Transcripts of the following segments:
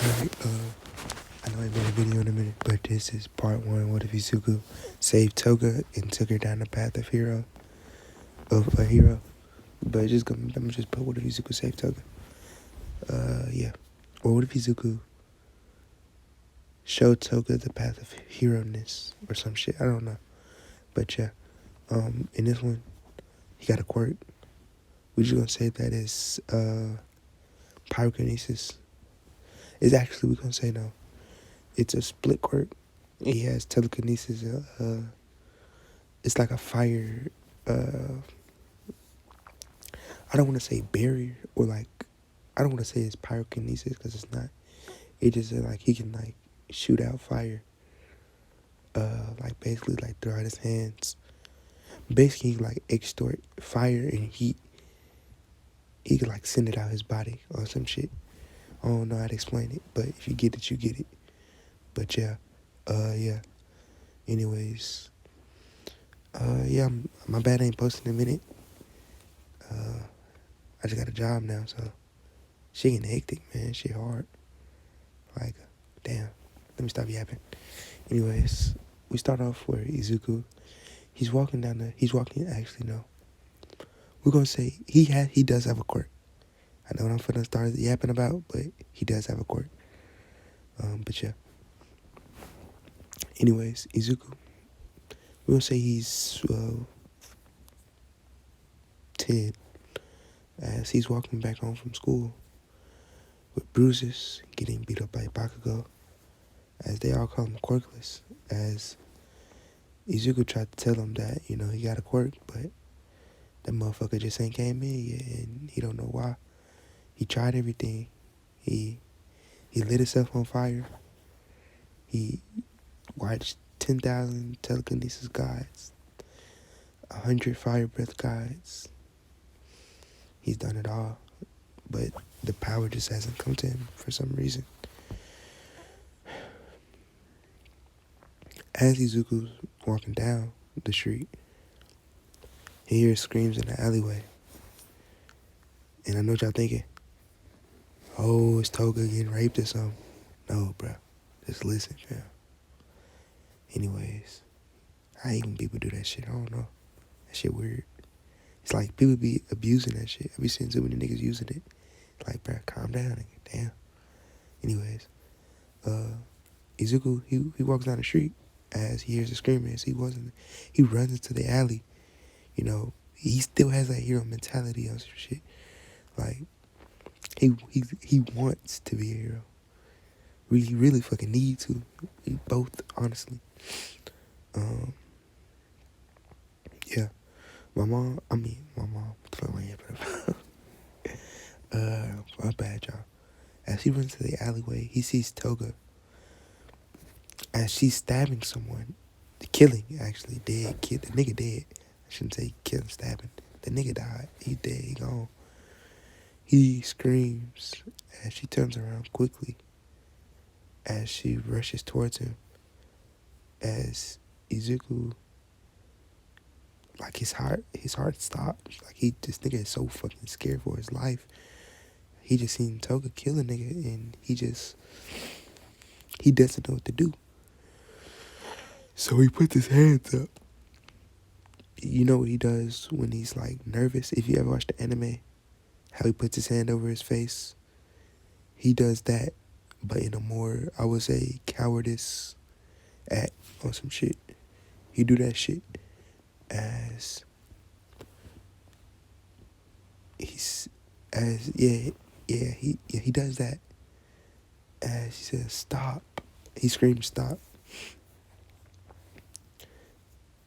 Alright, I know I made a video in a minute, but this is part one. What if Izuku saved Toga and took her down the path of a hero? But I'm gonna just put what if Izuku saved Toga? Yeah. Or what if Izuku showed Toga the path of hero-ness or some shit? I don't know. But yeah, in this one, he got a quirk. We're just gonna say that it's pyrokinesis. It's actually we're gonna say no. It's a split quirk. He has telekinesis. It's like a fire. I don't want to say barrier or like. I don't want to say it's pyrokinesis because it's not. It just like he can like shoot out fire. Like basically like throughout his hands. Basically like extort fire and heat. He can like send it out his body or some shit. I don't know how to explain it, but if you get it, you get it. But yeah, yeah. Anyways, yeah. My bad I ain't posting in a minute. I just got a job now, so shit getting hectic, man. Shit hard. Like, damn. Let me stop yapping. Anyways, we start off where Izuku, he's walking, actually, no. We're gonna say he does have a quirk. I know what I'm finna start yapping about, but he does have a quirk. But yeah. Anyways, Izuku, we're gonna say he's 10, as he's walking back home from school with bruises, getting beat up by Bakugo, as they all call him quirkless, as Izuku tried to tell him that, he got a quirk, but that motherfucker just ain't came in yet, and he don't know why. He tried everything. He lit himself on fire. He watched 10,000 telekinesis guides, 100 fire breath guides. He's done it all, but the power just hasn't come to him for some reason. As Izuku's walking down the street, he hears screams in the alleyway. And I know what y'all thinking. Oh, is Toga getting raped or something? No, bro. Just listen, fam. Anyways, I hate when people do that shit. I don't know. That shit weird. It's like people be abusing that shit. I be seeing too many niggas using it. Like, bro, calm down, nigga. Damn. Anyways, Izuku, he walks down the street as he hears a screaming. As he runs into the alley. He still has that hero mentality on some shit. Like, he wants to be a hero. Really, really fucking need to. Both, honestly. Yeah. My mom. What the fuck am I yapping about? My bad, y'all. As he runs to the alleyway, he sees Toga as she's stabbing someone. Killing, actually. Dead. The nigga dead. I shouldn't say killing, stabbing. The nigga died. He dead. He gone. He screams as she turns around quickly as she rushes towards him. As Izuku, like his heart stops. Like this nigga is so fucking scared for his life. He just seen Toga kill a nigga and he doesn't know what to do. So he puts his hands up. You know what he does when he's like nervous? If you ever watched the anime, how he puts his hand over his face, he does that, but in a more, I would say, cowardice act or some shit. He do that shit as he does that as he says stop. He screams stop.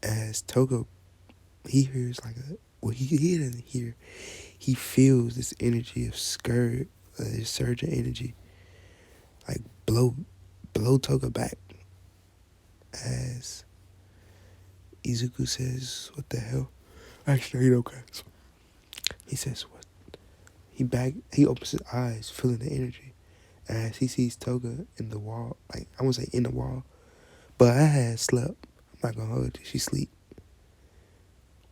As Toga, he hears like he doesn't hear. He feels this energy of this surge of energy, like blow Toga back. As Izuku says, "What the hell?" Actually, he don't care. He says, "What?" He opens his eyes, feeling the energy, as he sees Toga in the wall. Like I won't say in the wall, but I had slept. I'm not gonna hold you. She sleep.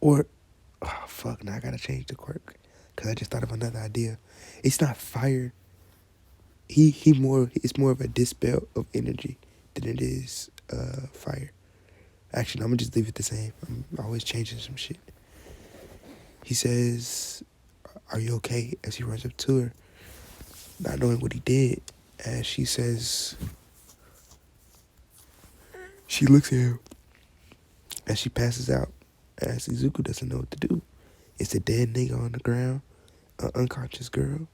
Or, oh fuck! Now I gotta change the quirk, cause I just thought of another idea. It's not fire. it's more of a dispel of energy than it is fire. Actually, I'm gonna just leave it the same. I'm always changing some shit. He says, "Are you okay?" as he runs up to her, not knowing what he did. As she says, she looks at him as she passes out. As Izuku doesn't know what to do. It's a dead nigga on the ground, an unconscious girl.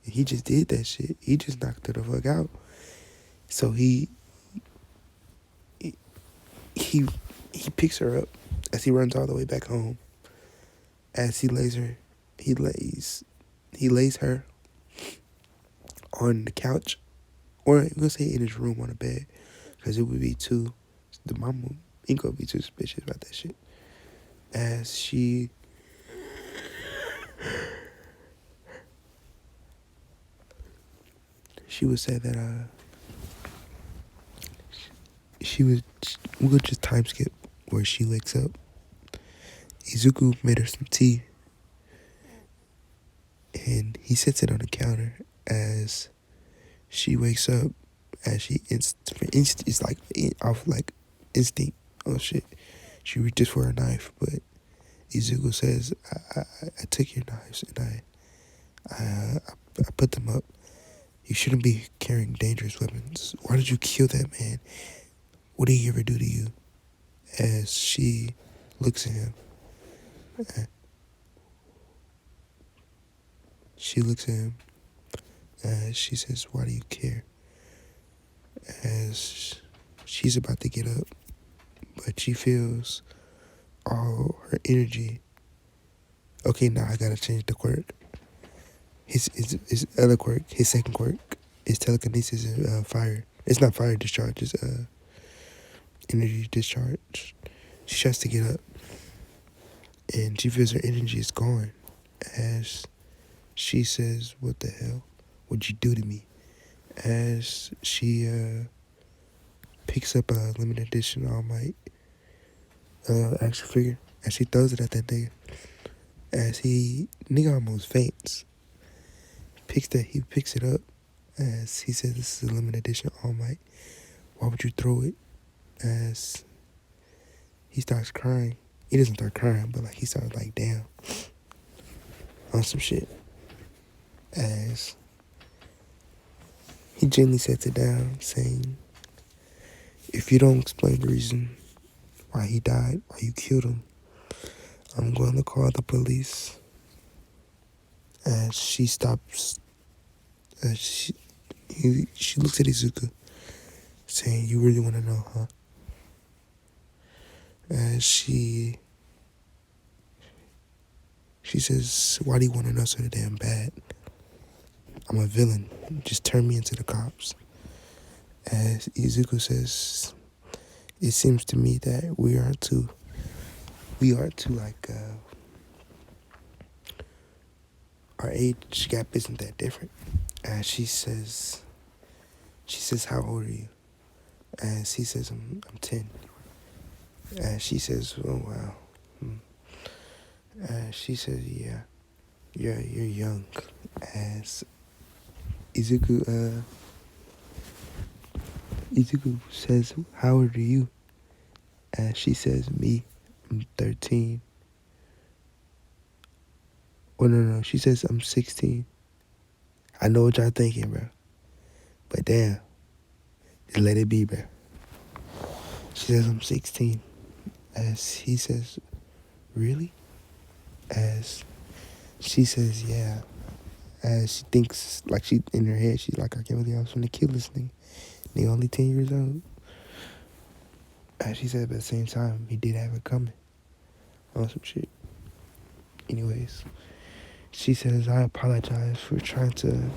And he just did that shit. He just knocked her the fuck out. So he picks her up as he runs all the way back home. As he lays her on the couch, or we'll say in his room on the bed, because it would be too, the mama ain't gonna be too suspicious about that shit. As she would say that we'll just time skip where she wakes up. Izuku made her some tea, and he sets it on the counter as she wakes up. As she it's like off like instinct. Oh shit! She reaches for a knife, but Izuku says, "I took your knives and I put them up. You shouldn't be carrying dangerous weapons. Why did you kill that man? What did he ever do to you?" As she looks at him, as she says, "Why do you care?" As she's about to get up, but she feels all her energy. Okay, now I gotta change the quirk. His other quirk, his second quirk, is telekinesis and fire. It's not fire discharge, it's energy discharge. She tries to get up, and she feels her energy is gone. As she says, "What the hell? What'd you do to me?" As she picks up a limited edition All Might action figure, and she throws it at that nigga. As nigga almost faints. He picks it up. As he says, "This is a limited edition All Might. Why would you throw it?" As he starts crying. He doesn't start crying, but like he starts like down on some shit. As he gently sets it down, saying, "If you don't explain the reason why he died, why you killed him, I'm going to call the police." As she stops, she looks at Izuku, saying, "You really want to know, huh?" As she says, "Why do you want to know so damn bad? I'm a villain. Just turn me into the cops." As Izuku says, "It seems to me that we are too like, our age gap isn't that different." As she says, "How old are you?" As he says, I'm 10. As she says, "Oh wow." As she says, "Yeah, you're young." As Izuku says, "How old are you?" As she says, "Me, I'm 13. Oh, no, she says, "I'm 16. I know what y'all thinking, bro. But damn, just let it be, bro." She says, "I'm 16. As he says, "Really?" As she says, "Yeah." As she thinks, like she, in her head, she's like, "I can't believe I was finna kill this nigga. Nigga only 10 years old." As she said, but at the same time, he did have it coming. On some shit. Anyways, she says, "I apologize for trying to,"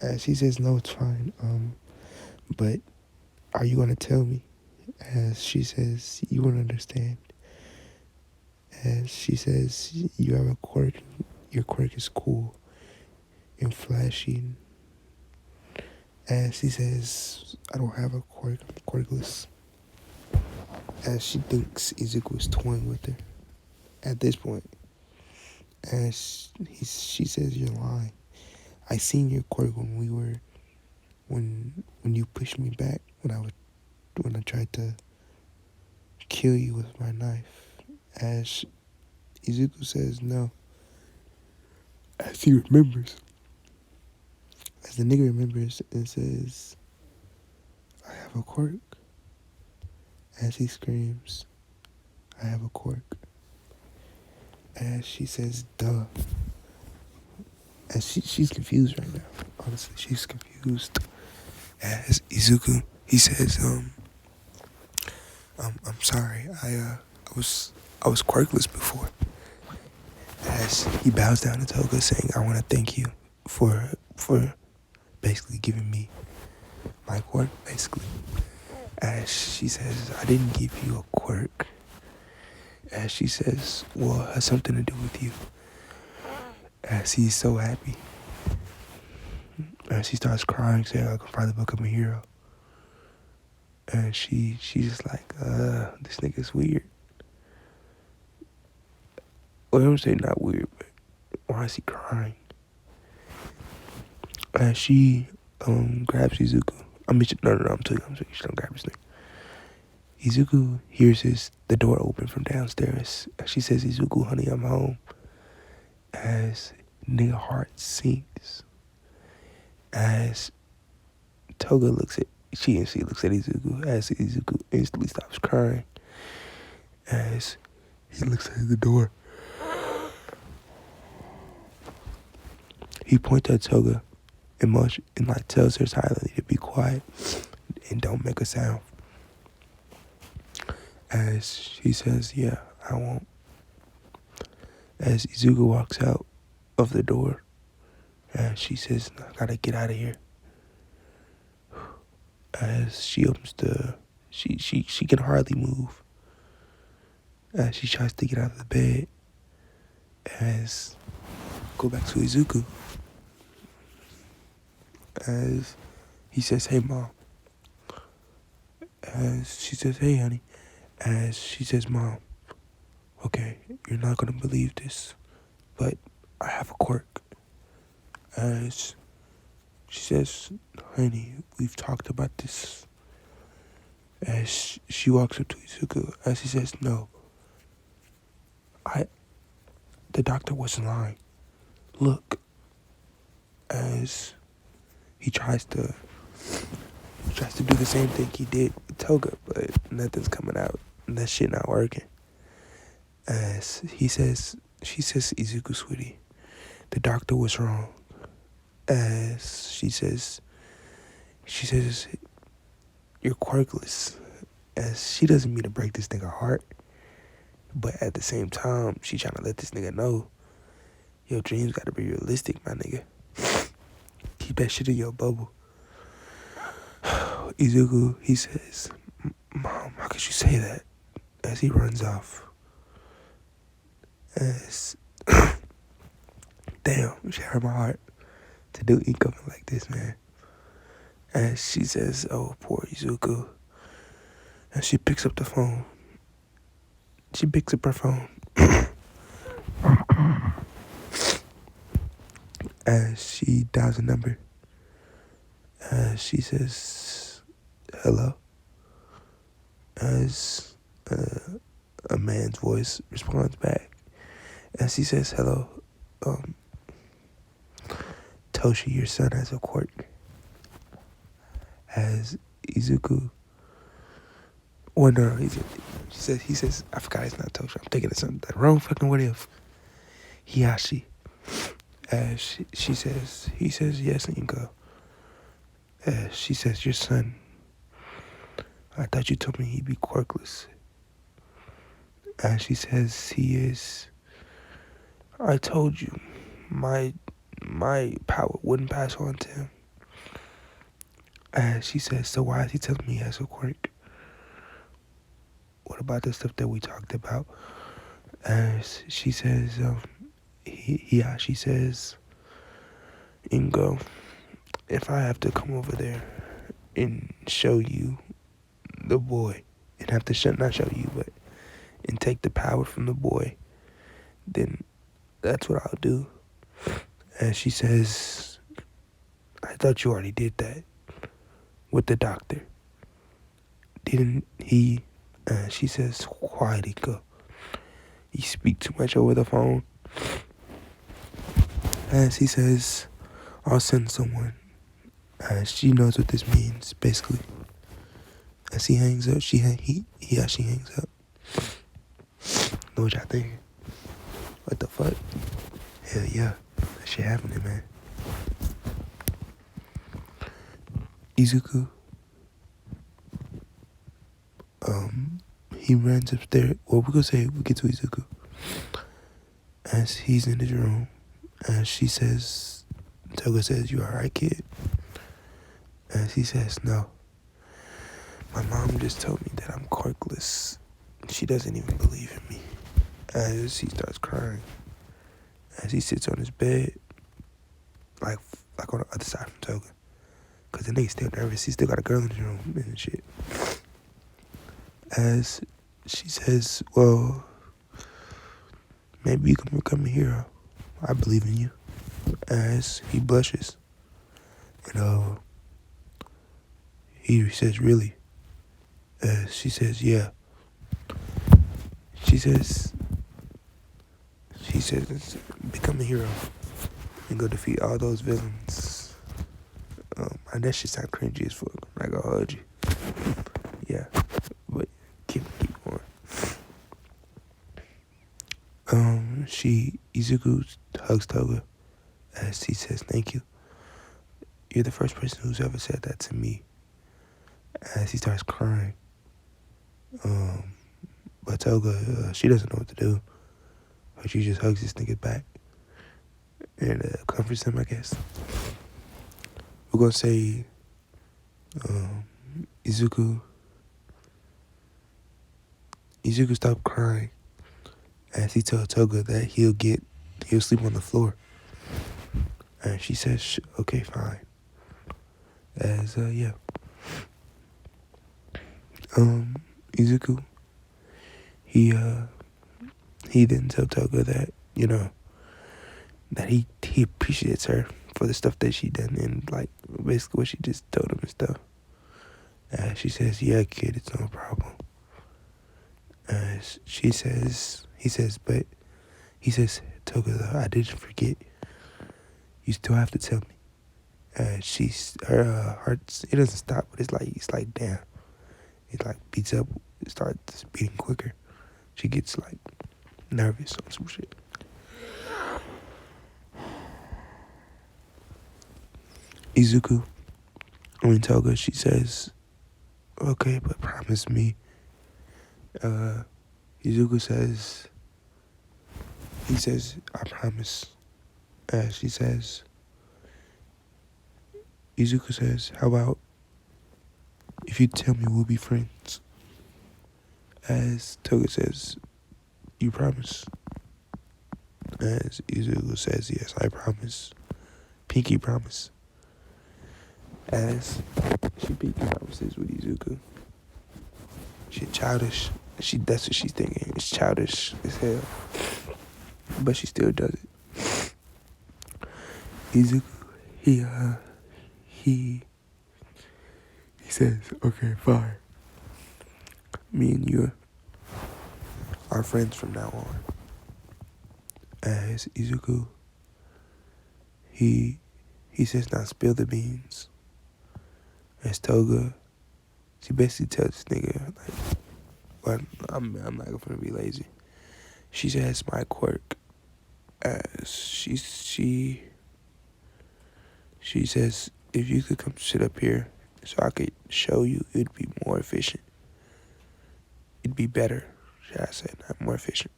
as he says, "No, it's fine. But are you gonna tell me?" As she says, "You won't understand." As she says, "You have a quirk. Your quirk is cool and flashy." As he says, "I don't have a quirk. I'm quirkless." As she thinks Izuku is toying with her at this point. As she says, "You're lying. I seen your quirk when you pushed me back when I tried to kill you with my knife. As Izuku says no. As he remembers. As the nigga remembers and says, I have a quirk. As he screams, I have a quirk. As she says, duh. As she's confused right now. Honestly, she's confused. As Izuku, he says, I'm sorry. I was quirkless before. As he bows down to Toga, saying, I want to thank you for basically giving me my quirk, basically. As she says, I didn't give you a quirk. As she says, well, it has something to do with you. As he's so happy. As she starts crying, saying, I can finally become a hero. And she's just like, this nigga's weird. Well, I don't say not weird, but why is he crying? As she grabs Izuku. No, I'm telling you, she don't grab his neck. Izuku hears the door open from downstairs. She says, Izuku, honey, I'm home. As nigga heart sinks. As Toga she instantly looks at Izuku. As Izuku instantly stops crying. As he looks at the door. He points at Toga and like tells her silently to be quiet and don't make a sound. As she says, yeah, I won't. As Izuku walks out of the door, as she says, I gotta get out of here. As she opens she can hardly move. As she tries to get out of the bed, as go back to Izuku. As he says, hey mom. As she says, hey honey. As she says, mom, okay, you're not gonna believe this, but I have a quirk. As she says, honey, we've talked about this. As she walks up to Izuku, as he says, no, the doctor wasn't lying. Look. As he tries to do the same thing he did with Toga, but nothing's coming out. And that shit not working. As she says, Izuku, sweetie, the doctor was wrong. As she says, you're quirkless. As she doesn't mean to break this nigga heart, but at the same time, she trying to let this nigga know, your dreams gotta be realistic, my nigga. Keep that shit in your bubble. Izuku, he says, Mom, how could you say that? As he runs off. As damn, she hurt my heart to do incoming like this, man. As she says, oh, poor Izuku. And she picks up the phone. She picks up her phone. As she dials a number. As she says, hello. As a man's voice responds back. As he says, hello, Toshi, your son has a quirk. As Izuku, he says, I forgot it's not Toshi. I'm thinking of something. The wrong fucking what if. Hiyashi. As he says, yes, Inko. As she says, your son, I thought you told me he'd be quirkless. As she says, he is. I told you, my power wouldn't pass on to him. As she says, so why is he telling me he has a quirk? What about the stuff that we talked about? As she says, she says, Ingo, if I have to come over there and show you the boy, and have to not show you, but and take the power from the boy, then that's what I'll do. And she says, thought you already did that with the doctor. Didn't he? She says, quiet, Ika. You speak too much over the phone. As he says, I'll send someone. She knows what this means, basically. As he hangs up, she hangs up. Know what y'all thinking? What the fuck? Hell yeah. That shit happening, man. Izuku, he runs upstairs. Well, we're gonna say we get to Izuku. As he's in his room, and she says, Toga says, you alright, kid? As he says, no. My mom just told me that I'm quirkless. She doesn't even believe in me. As he starts crying. As he sits on his bed, like on the other side from Toga. Because the nigga's still nervous. He still got a girl in his room and shit. As she says, well, maybe you can become a hero. I believe in you. As he blushes. And he says, really? As she says, yeah. She says, become a hero and go defeat all those villains. And that shit sound cringy as fuck. I'm not gonna hold you. Yeah, but keep going. Izuku hugs Toga as he says, thank you. You're the first person who's ever said that to me. As he starts crying. But Toga, she doesn't know what to do. But she just hugs this nigga back. And comforts him, I guess. We're gonna say, Izuku stopped crying as he told Toga that he'll sleep on the floor. And she says, okay, fine. As, yeah. Izuku, he didn't tell Toga that, that he appreciates her for the stuff that she done and, like, basically what she just told him and stuff. She says, yeah, kid, it's no problem. He says, Toga, I didn't forget. You still have to tell me. Her heart, it doesn't stop, but it's like, damn. It, like, beats up, it starts beating quicker. She gets, like, nervous on some shit. Izuku, Toga, she says, okay, but promise me. Izuku says, I promise. Izuku says, how about if you tell me we'll be friends? As Toga says, you promise? As Izuku says, yes, I promise. Pinky promise. As she pinky promises with Izuku. She childish. That's what she's thinking. It's childish as hell. But she still does it. Izuku, he says, okay, fine. Me and you are friends from now on. As Izuku, he says, now spill the beans. As Toga, she basically tells this nigga, like, well, I'm not gonna be lazy. She says my quirk. As she says, if you could come sit up here so I could show you, it'd be more efficient. It'd be better, should I say, not more efficient.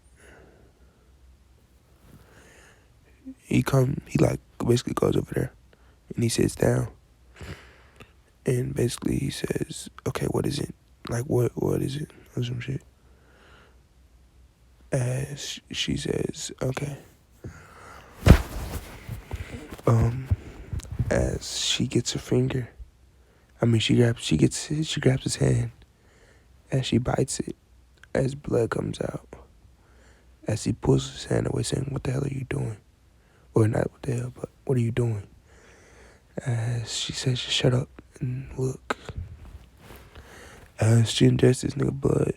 He like basically goes over there and he sits down. And basically he says, okay, what is it? Like, what is it? Or some shit. As she says, okay. As she gets her finger, she grabs his hand. As she bites it, as blood comes out. As he pulls his hand away saying, what the hell are you doing? Or not what the hell, but what are you doing? As she says, just shut up and look. As she ingests this nigga blood,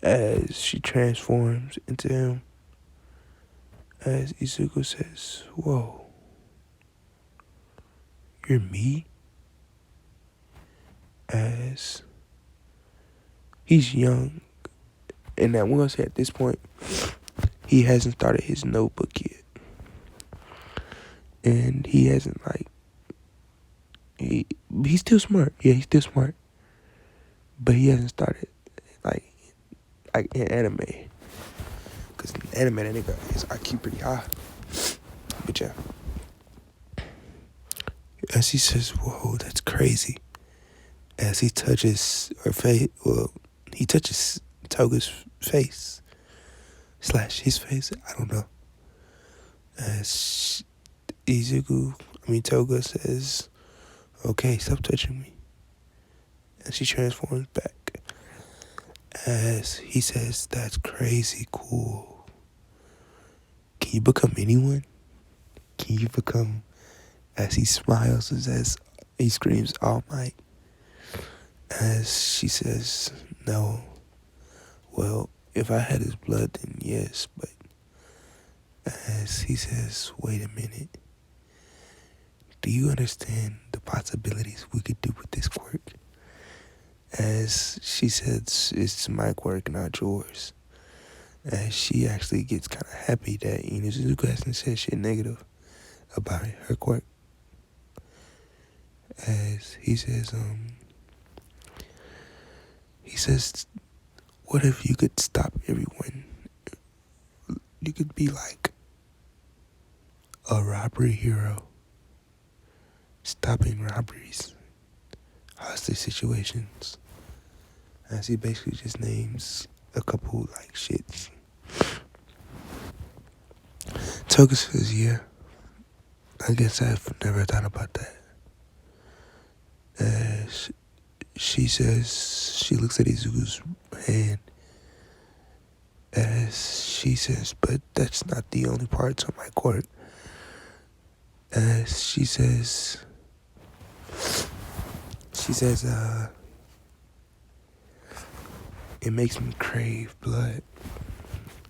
as she transforms into him, as Izuku says, whoa, you're me? As he's young, and that we're gonna say at this point, he hasn't started his notebook yet. And he hasn't he's still smart. Yeah, he's still smart. But he hasn't started like in anime. Cause in anime that nigga his IQ pretty high. But yeah. As he says, whoa, that's crazy. As he touches her face, well, he touches Toga's face. / his face, I don't know. As Toga says, okay, stop touching me. And she transforms back. As he says, that's crazy cool. Can you become anyone? Can you become, as he smiles, as he screams, All Might? As she says, no. Well, if I had his blood, then yes, but as he says, wait a minute. Do you understand the possibilities we could do with this quirk? As she says, it's my quirk, not yours. As she actually gets kind of happy that Izuku hasn't said shit negative about her quirk. As he says, what if you could stop everyone? You could be like a robbery hero, stopping robberies, hostage situations. As he basically just names a couple like shits. Toga says, yeah, I guess I've never thought about that. As she says, she looks at Izuku's hand. As she says, but that's not the only parts on my quirk. As she says, it makes me crave blood.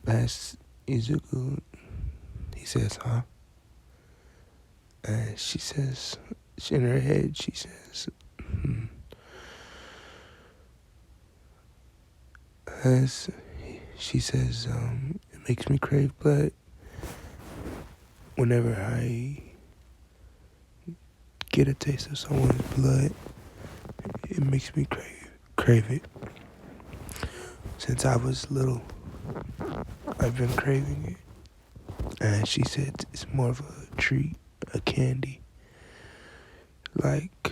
As Izuku, he says, huh? And she says, in her head, she says, As she says, it makes me crave blood whenever I get a taste of someone's blood. It makes me crave it. Since I was little, I've been craving it. And she said it's more of a treat, a candy. Like,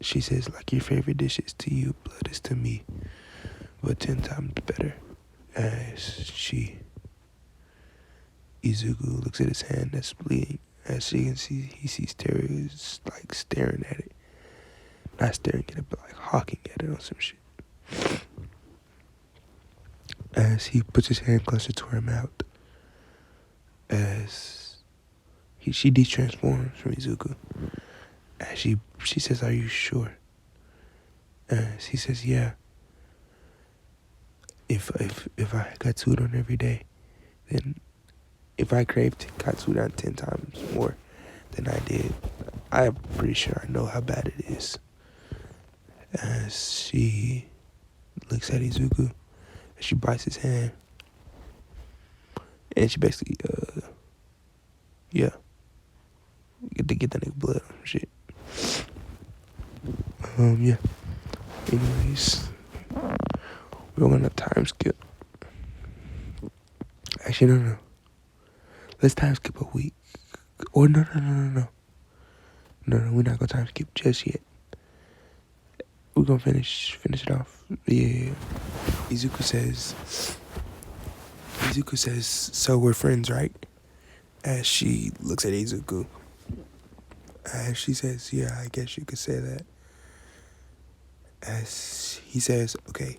she says, like your favorite dish is to you, blood is to me, but 10 times better. As Izuku looks at his hand that's bleeding. As she can see, he sees Terry is like staring at it. Not staring at it, but like hawking at it on some shit. As he puts his hand closer to her mouth. As she de-transforms from Izuku. As she says, are you sure? As he says, yeah. If I got Katsudon every day, then if I craved Katsudon 10 times more than I did, I'm pretty sure I know how bad it is. As she looks at Izuku, and she bites his hand, and she basically, get that nigga blood on shit. Yeah. Anyways, we're gonna time skip. Actually, no. Let's time skip a week. Or no. No, we're not gonna time skip just yet. We're gonna finish it off. Yeah. Izuku says, so we're friends, right? As she looks at Izuku. As she says, yeah, I guess you could say that. As he says, okay,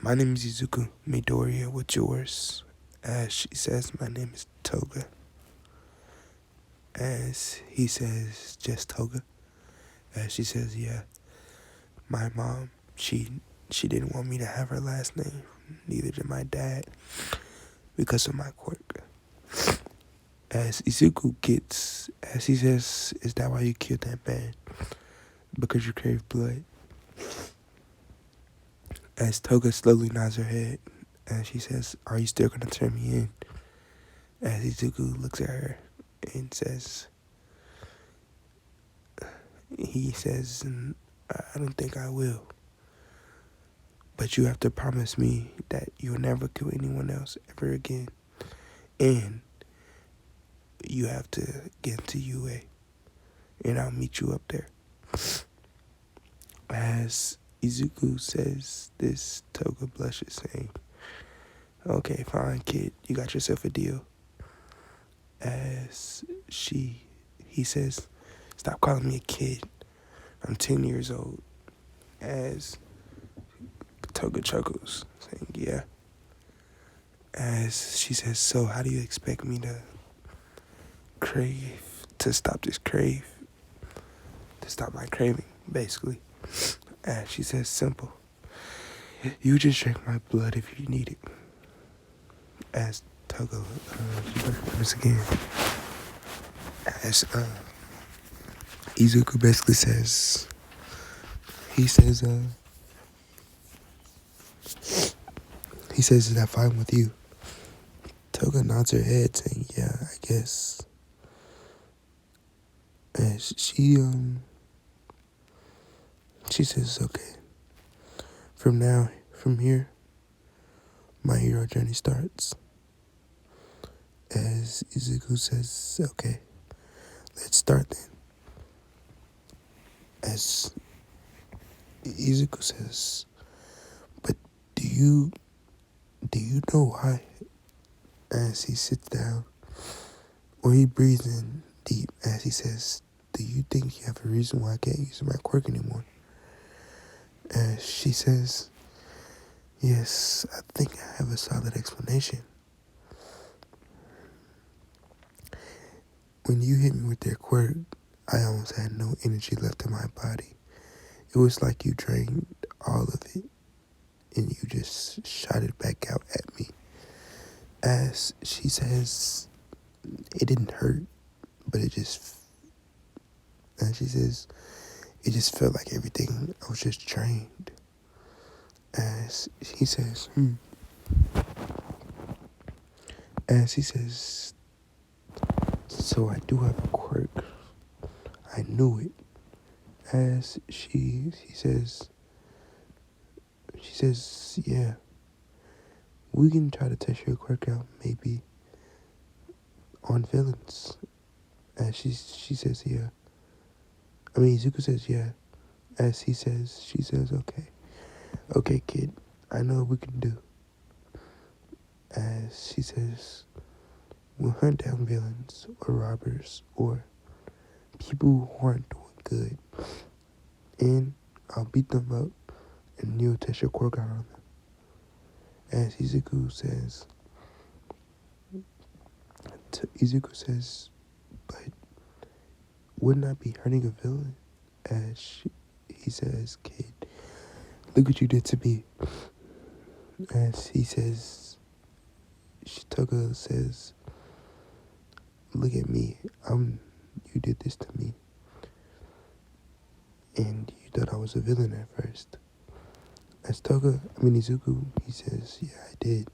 my name is Izuku. Midoriya, what's yours? As she says, my name is Toga. As he says, just Toga. As she says, yeah, my mom, she didn't want me to have her last name. Neither did my dad, because of my quirk. As Izuku gets, as he says, is that why you killed that man? Because you crave blood. As Toga slowly nods her head, and she says, are you still gonna turn me in? As Izuku looks at her and says, he says, I don't think I will. But you have to promise me that you'll never kill anyone else ever again. And you have to get into UA. And I'll meet you up there. As Izuku says this, Toga blushes, saying, okay, fine, kid. You got yourself a deal. As he says, stop calling me a kid. I'm 10 years old. As Toga chuckles, saying, yeah. As she says, so how do you expect me to stop this crave? To stop my craving, basically. As she says, simple. You just drink my blood if you need it. As Toga, she again. As Izuku basically says, he says, is that fine with you? Toga nods her head, saying, yeah, I guess. As she says, okay. From here, my hero journey starts. As Izuku says, okay, let's start then. As Izuku says, but do you know why? As he sits down, or he breathes in deep, as he says, do you think you have a reason why I can't use my quirk anymore? As she says, yes, I think I have a solid explanation. When you hit me with that quirk, I almost had no energy left in my body. It was like you drained all of it, and you just shot it back out at me. As she says, it didn't hurt, but it just felt like everything, I was just drained. As he says, As he says, so I do have a quirk. I knew it. As she says, yeah, we can try to test your quirk out, maybe on villains. As she says, yeah. Izuku says, yeah. As she says, okay. Okay, kid, I know what we can do. As she says, we'll hunt down villains or robbers or people who aren't doing good. And I'll beat them up and you'll test your quirk out on them. As Izuku says, but wouldn't I be hurting a villain? As he says, kid, look what you did to me. As he says, Toga says, look at me, you did this to me. And you thought I was a villain at first. As Izuku, he says, yeah, I did.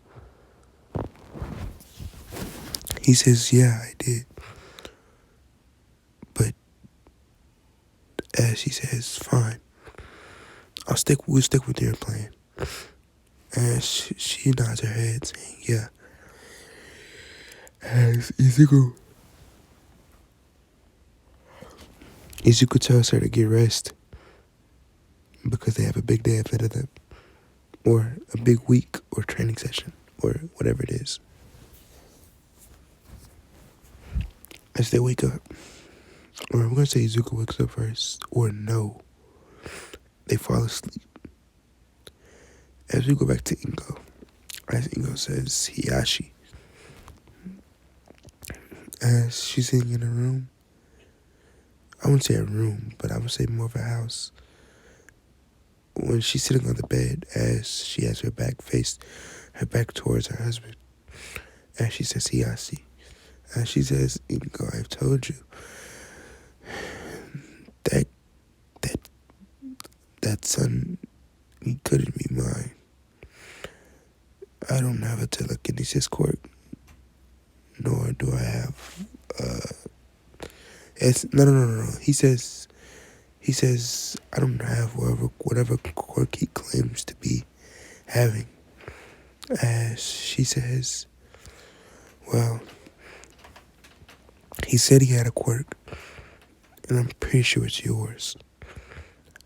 He says, yeah, I did. But as she says, fine. We'll stick with your plan. And she nods her head, saying, yeah. As Izuku tells her to get rest because they have a big day ahead of them, or a big week or training session, or whatever it is. As they wake up, or I'm going to say Izuku wakes up first, or no, they fall asleep. As we go back to Ingo, as Ingo says, Hiyashi. as she's sitting in a room. I wouldn't say a room, but I would say more of a house. When she's sitting on the bed, as she has her back towards her husband, and she says, Hiyashi. And she says, Ingo, I've told you that that that son, he couldn't be mine. I don't have a telekinesis quirk, nor do I have no. He says I don't have whatever quirk he claims to be having. As she says, well, he said he had a quirk, and I'm pretty sure it's yours.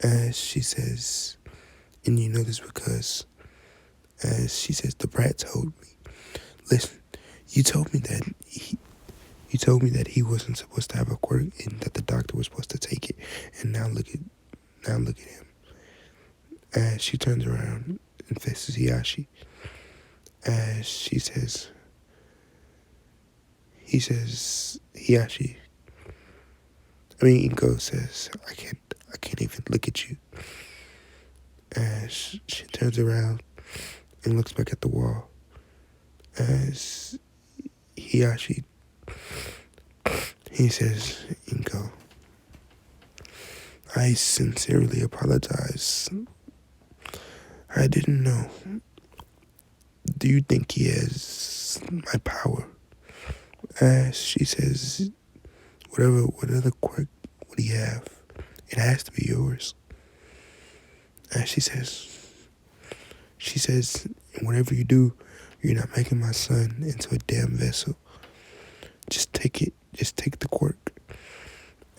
As she says, and you know this because, as she says, the brat told me. Listen, you told me that he wasn't supposed to have a quirk, and that the doctor was supposed to take it. And now look at him. As she turns around and faces Hiyashi. As he says, Hiyashi. Ingo says, I can't even look at you. As she turns around and looks back at the wall. As Hiyashi, he says, Ingo, I sincerely apologize. I didn't know. Do you think he has my power? As she says, what other quirk would he have? It has to be yours. As she says, whatever you do, you're not making my son into a damn vessel. Just take it. Just take the quirk.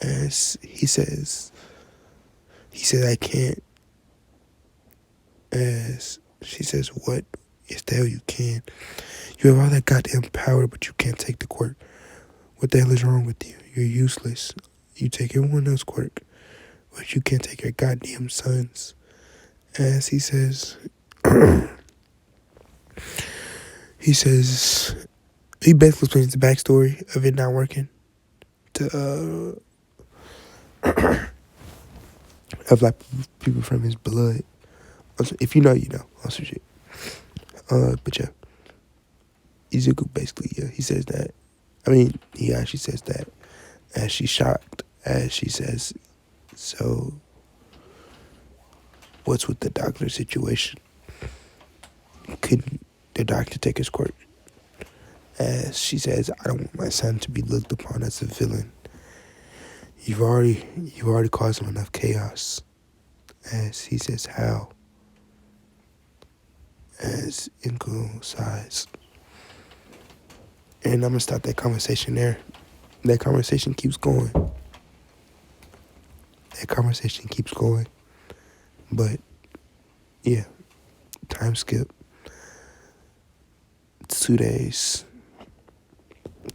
As he says, I can't. As she says, what? Yes, the hell you can. You have all that goddamn power, but you can't take the quirk. What the hell is wrong with you? You're useless. You take everyone else's quirk, but you can't take your goddamn son's. As he says, he basically explains the backstory of it not working to, of like people from his blood. If you know, you know. Also shit. But yeah. Izuku basically, yeah, he says that. He actually says that as she's shocked, as she says, so what's with the doctor situation? Couldn't the doctor take his quirk? As she says, I don't want my son to be looked upon as a villain. You've already caused him enough chaos. As he says, how? As Inko sighs. And I'm going to stop that conversation there. That conversation keeps going. But, yeah. Time skip. It's 2 days.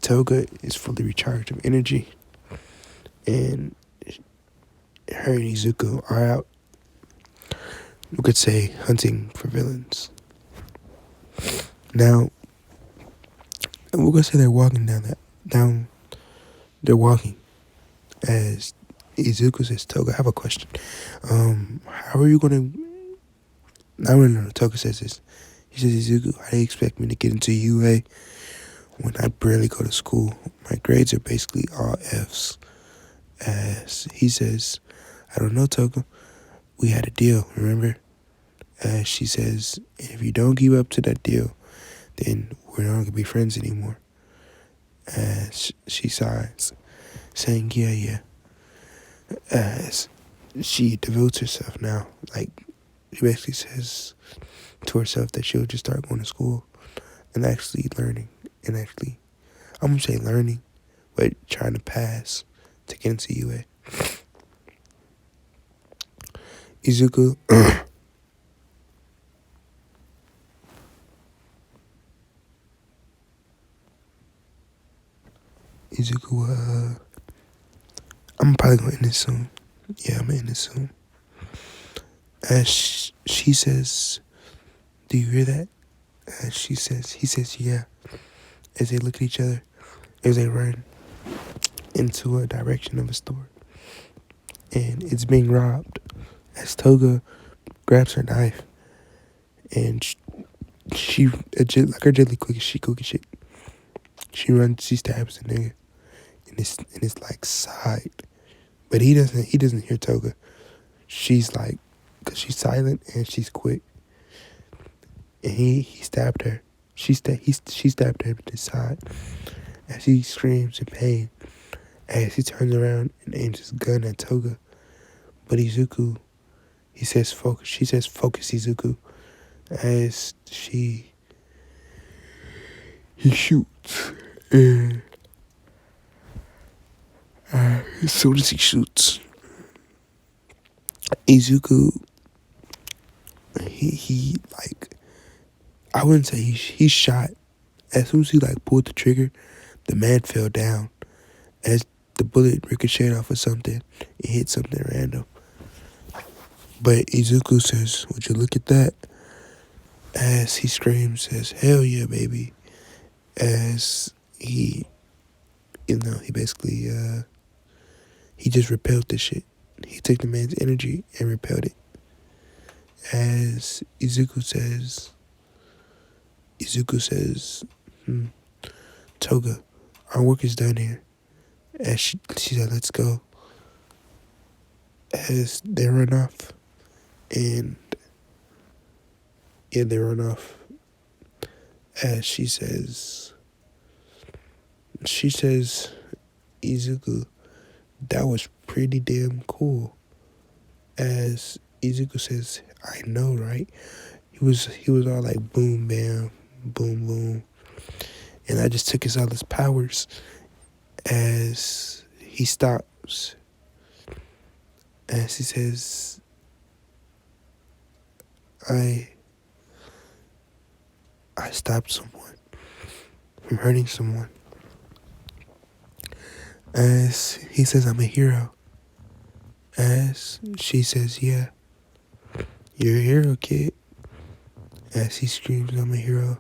Toga is fully recharged of energy. And her and Izuku are out, we could say, hunting for villains. Now, we're going to say they're walking they're walking. As Izuku says, Toga, I have a question. How are you going to... No. Toga says this. He says, Izuku, how do you expect me to get into UA when I barely go to school? My grades are basically all Fs. As he says, I don't know, Toga. We had a deal, remember? As she says, if you don't keep up to that deal, then we're not going to be friends anymore. As she sighs, saying, yeah. As she devotes herself now, like, she basically says to herself that she'll just start going to school and actually learning. And actually, I'm going to say learning, but trying to pass to get into UA. Izuku, I'm probably going to end this soon. Yeah, I'm going to end this soon. As she says, do you hear that? As he says, yeah. As they look at each other, as they run, into a direction of a store, and it's being robbed. As Toga grabs her knife, and she like her deadly quick, she cooking shit. She runs, she stabs the nigga in his like side, but he doesn't hear Toga. She's like, cause she's silent and she's quick, and he stabbed her. She stabbed her in the side as he screams in pain. As he turns around and aims his gun at Toga, but Izuku, he says focus. She says focus, Izuku. As he shoots, and as soon as he shoots, Izuku, he like, I wouldn't say he shot. As soon as he like pulled the trigger, the man fell down. As the bullet ricocheted off of something, it hit something random. But Izuku says, "Would you look at that?" As he screams, says, "Hell yeah, baby!" As he, he basically he just repelled this shit. He took the man's energy and repelled it. As Izuku says, Toga, our work is done here. As she said, let's go. As they run off, and yeah, they run off. As she says, Izuku, that was pretty damn cool. As Izuku says, I know, right? He was all like boom bam, boom boom, and I just took all his powers. As he stops, as he says, I stopped someone from hurting someone. As he says, I'm a hero. As she says, yeah, you're a hero, kid. As he screams, I'm a hero.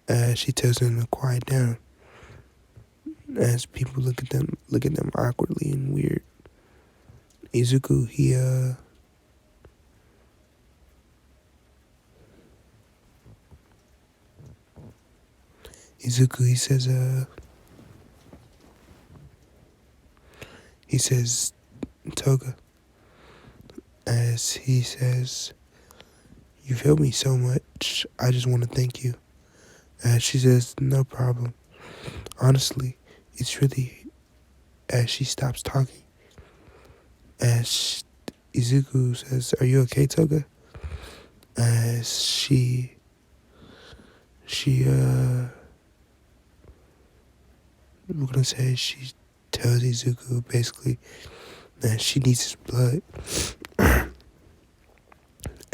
As she tells him to quiet down. As people look at them awkwardly and weird. Izuku, he says, Toga, as he says, you've helped me so much, I just want to thank you. As she says, no problem. Honestly, it's really, as she stops talking, as Izuku says, are you okay, Toga? As we're gonna say she tells Izuku basically that she needs his blood.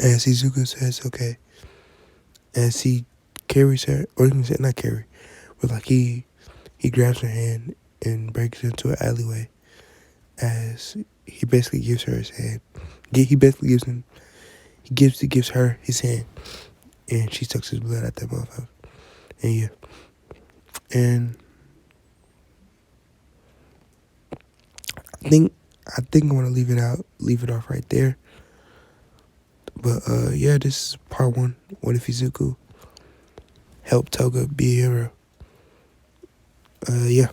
As Izuku says, okay. As he carries her, or he can say not carry, but like he grabs her hand and breaks into an alleyway. As he basically gives her his hand. He basically gives her his hand, and she sucks his blood out that motherfucker. And yeah, and I think I want to leave it off right there. But yeah, this is part one. What if Izuku helped Toga be a hero? Yeah.